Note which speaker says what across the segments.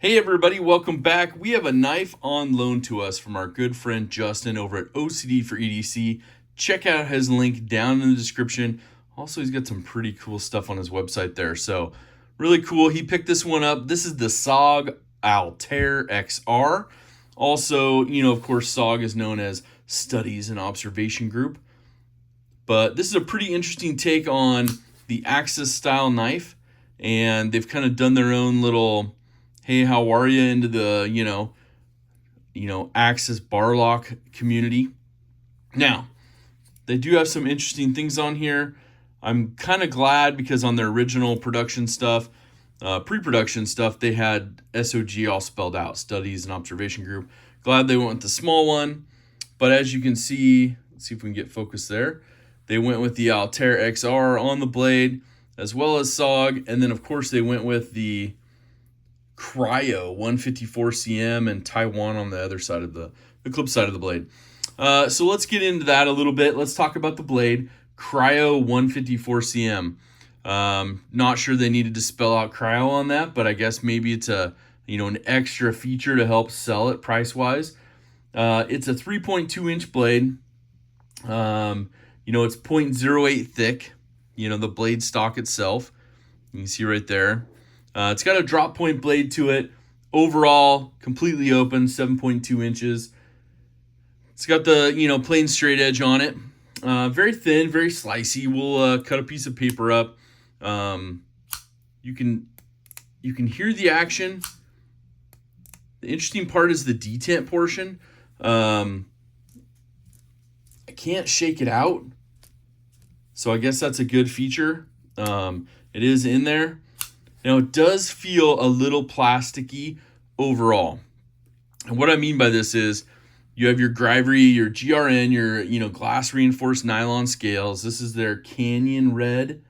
Speaker 1: Hey everybody, welcome back. We have a knife on loan to us from our good friend Justin over at OCD for EDC. Check out his link down in the description. Also, he's got some pretty cool stuff on his website there. So really cool. He picked this one up. This is the SOG Altair XR. Also, of course, SOG is known as Studies and Observation Group. But this is a pretty interesting take on the Axis style knife. And they've kind of done their own little hey, how are you into the, Axis bar lock community. Now, they do have some interesting things on here. I'm kind of glad because on their original production stuff, pre-production stuff, they had SOG all spelled out, Studies and Observation Group. Glad they went with the small one. But as you can see, let's see if we can get focus there. They went with the Altair XR on the blade, as well as SOG. And then, of course, they went with the Cryo 154 cm and Taiwan on the other side of the clip side of the blade. So let's get into that a little bit. Let's talk about the blade. Cryo 154 cm. Not sure they needed to spell out cryo on that, but I guess maybe it's an extra feature to help sell it price wise. It's a 3.2 inch blade. It's 0.08 thick. The blade stock itself. You can see right there. It's got a drop point blade to it. Overall, completely open, 7.2 inches. It's got the, plain straight edge on it. Very thin, very slicey. We'll cut a piece of paper up. You can hear the action. The interesting part is the detent portion. I can't shake it out. So I guess that's a good feature. It is in there. Now, it does feel a little plasticky overall. And what I mean by this is you have your Gryvery, your GRN, your glass reinforced nylon scales. This is their Canyon Red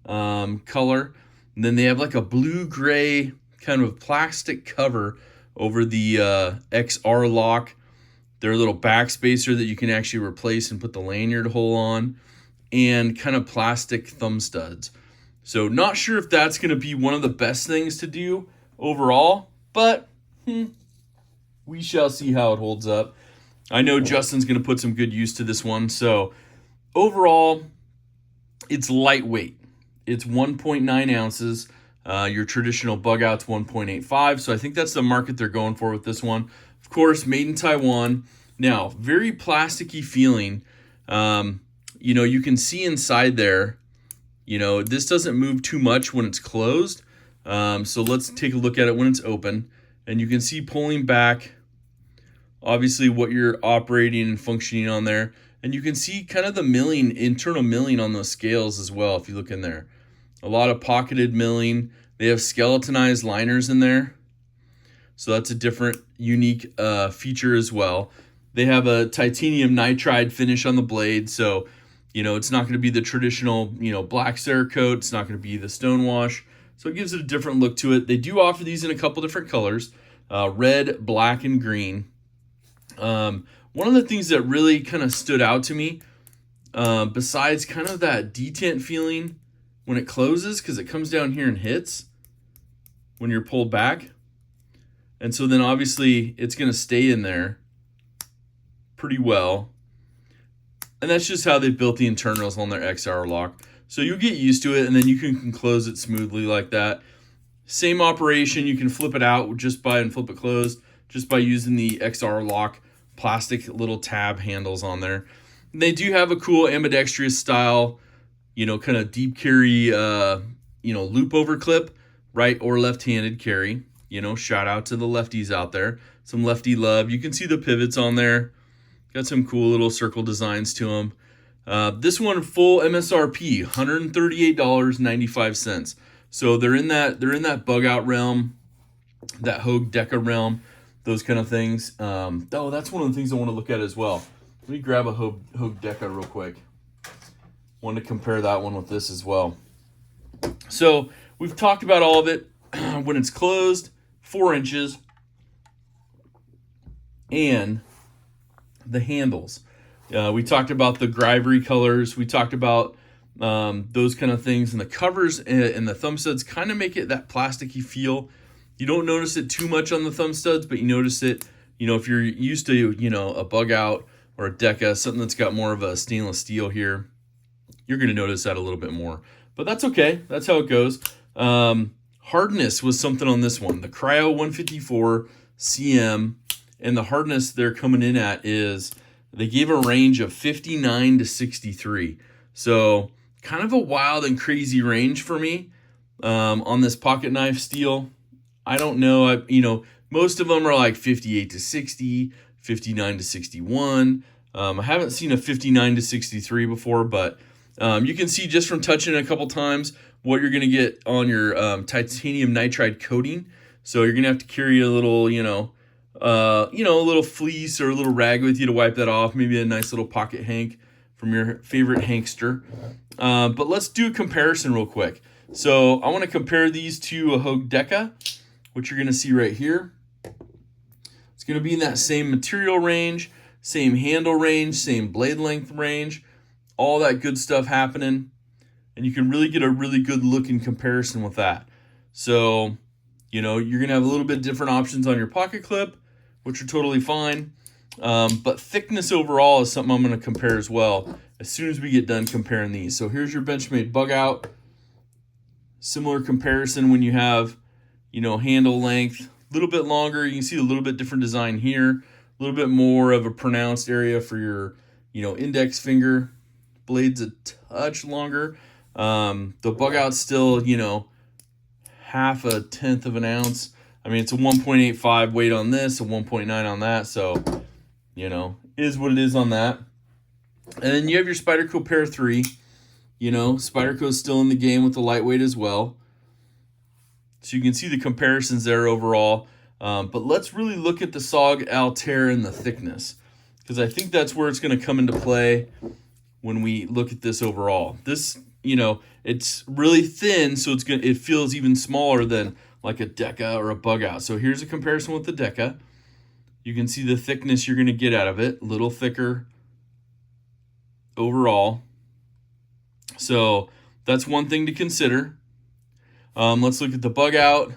Speaker 1: color. And then they have like a blue-gray kind of plastic cover over the XR lock. Their little backspacer that you can actually replace and put the lanyard hole on. And kind of plastic thumb studs. So not sure if that's going to be one of the best things to do overall, but we shall see how it holds up. I know Justin's going to put some good use to this one. So overall, it's lightweight. It's 1.9 ounces. Your traditional bug out's 1.85. So I think that's the market they're going for with this one. Of course, made in Taiwan. Now, very plasticky feeling. You can see inside there. This doesn't move too much when it's closed. So let's take a look at it when it's open. And you can see pulling back, obviously, what you're operating and functioning on there. And you can see kind of the milling, internal milling on those scales as well, if you look in there. A lot of pocketed milling. They have skeletonized liners in there. So that's a different, unique feature as well. They have a titanium nitride finish on the blade. So it's not going to be the traditional, black Cerakote. It's not going to be the stonewash. So it gives it a different look to it. They do offer these in a couple different colors, red, black, and green. One of the things that really kind of stood out to me, besides kind of that detent feeling when it closes, because it comes down here and hits when you're pulled back. And so then obviously it's going to stay in there pretty well. And that's just how they built the internals on their XR lock. So you'll get used to it, and then you can close it smoothly like that. Same operation, you can flip it out and flip it closed just by using the XR lock plastic little tab handles on there. And they do have a cool ambidextrous style, kind of deep carry, loop over clip, right or left-handed carry. Shout out to the lefties out there. Some lefty love. You can see the pivots on there. Got some cool little circle designs to them. This one full MSRP, $138.95. So they're in that bug out realm, that Hogue Deca realm, those kind of things. That's one of the things I want to look at as well. Let me grab a Hogue Deca real quick. Want to compare that one with this as well. So we've talked about all of it. When it's closed, 4 inches, and the handles. We talked about the Gryvery colors. We talked about those kind of things. And the covers and the thumb studs kind of make it that plasticky feel. You don't notice it too much on the thumb studs, but you notice it, if you're used to, a bug out or a Deca, something that's got more of a stainless steel here, you're going to notice that a little bit more. But that's okay. That's how it goes. Hardness was something on this one. The Cryo 154 CM, and the hardness they're coming in at is, they gave a range of 59 to 63. So kind of a wild and crazy range for me on this pocket knife steel. I don't know. Most of them are like 58 to 60, 59 to 61. I haven't seen a 59 to 63 before, but you can see just from touching it a couple times what you're going to get on your titanium nitride coating. So you're going to have to carry a little, a little fleece or a little rag with you to wipe that off. Maybe a nice little pocket hank from your favorite hankster. But let's do a comparison real quick. So I want to compare these to a Hogue Deca, which you're going to see right here. It's going to be in that same material range, same handle range, same blade length range, all that good stuff happening. And you can really get a really good look in comparison with that. So, you're going to have a little bit different options on your pocket clip, which are totally fine. But thickness overall is something I'm going to compare as well as soon as we get done comparing these. So here's your Benchmade bug out. Similar comparison when you have, handle length, a little bit longer. You can see a little bit different design here, a little bit more of a pronounced area for your, index finger. Blade's a touch longer. The bug out's still, half a tenth of an ounce. I mean, it's a 1.85 weight on this, a 1.9 on that. So, is what it is on that. And then you have your Spyderco Pair 3. Spyderco's still in the game with the lightweight as well. So you can see the comparisons there overall. But let's really look at the SOG Altair and the thickness, because I think that's where it's going to come into play when we look at this overall. This, it's really thin, so it feels even smaller than like a Deca or a bug out. So here's a comparison with the Deca. You can see the thickness you're going to get out of it, a little thicker overall. So that's one thing to consider. Let's look at the bug out.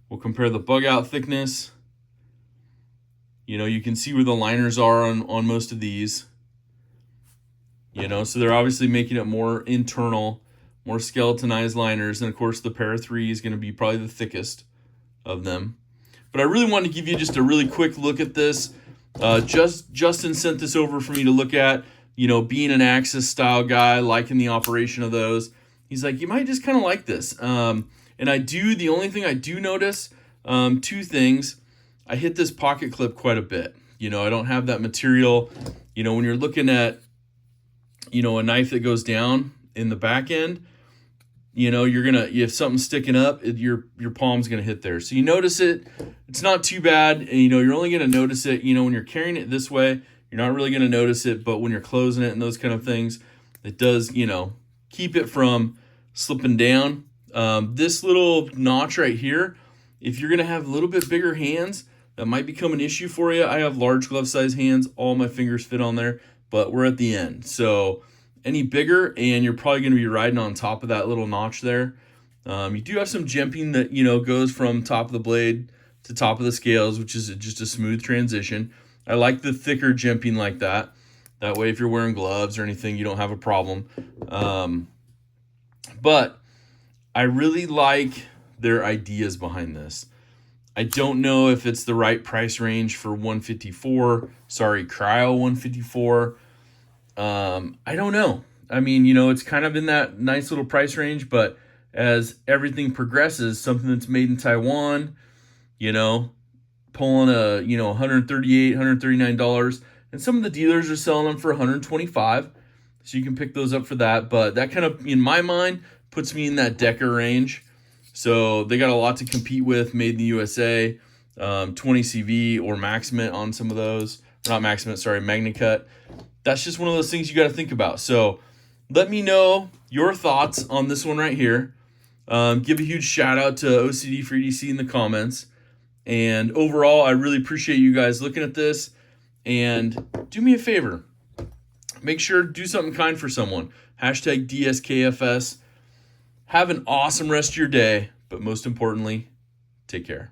Speaker 1: We'll compare the bug out thickness. You can see where the liners are on most of these. So they're obviously making it more internal, more skeletonized liners. And of course the Pair 3 is going to be probably the thickest of them. But I really wanted to give you just a really quick look at this. Justin sent this over for me to look at. Being an Axis style guy, liking the operation of those. He's like, you might just kind of like this. And I do. The only thing I do notice, two things. I hit this pocket clip quite a bit. I don't have that material. When you're looking at, a knife that goes down in the back end, you have something sticking up, your palm's gonna hit there. So you notice it. It's not too bad. And, you're only gonna notice it, when you're carrying it this way. You're not really gonna notice it, but when you're closing it and those kind of things, it does, keep it from slipping down. This little notch right here, if you're gonna have a little bit bigger hands, that might become an issue for you. I have large glove size hands. All my fingers fit on there, but we're at the end. So any bigger, and you're probably gonna be riding on top of that little notch there. You do have some jimping that, goes from top of the blade to top of the scales, which is just a smooth transition. I like the thicker jimping like that. That way, if you're wearing gloves or anything, you don't have a problem. But I really like their ideas behind this. I don't know if it's the right price range for Cryo 154. I don't know. I mean, it's kind of in that nice little price range, but as everything progresses, something that's made in Taiwan, pulling a, $138, $139, and some of the dealers are selling them for $125. So you can pick those up for that. But that kind of, in my mind, puts me in that Deca range. So they got a lot to compete with, made in the USA, 20 CV or Maximate on some of those. Not Maximate, sorry, MagnaCut. That's just one of those things you got to think about. So let me know your thoughts on this one right here. Give a huge shout out to OCD for EDC in the comments. And overall, I really appreciate you guys looking at this. And do me a favor. Make sure to do something kind for someone. Hashtag DSKFS. Have an awesome rest of your day. But most importantly, Take care.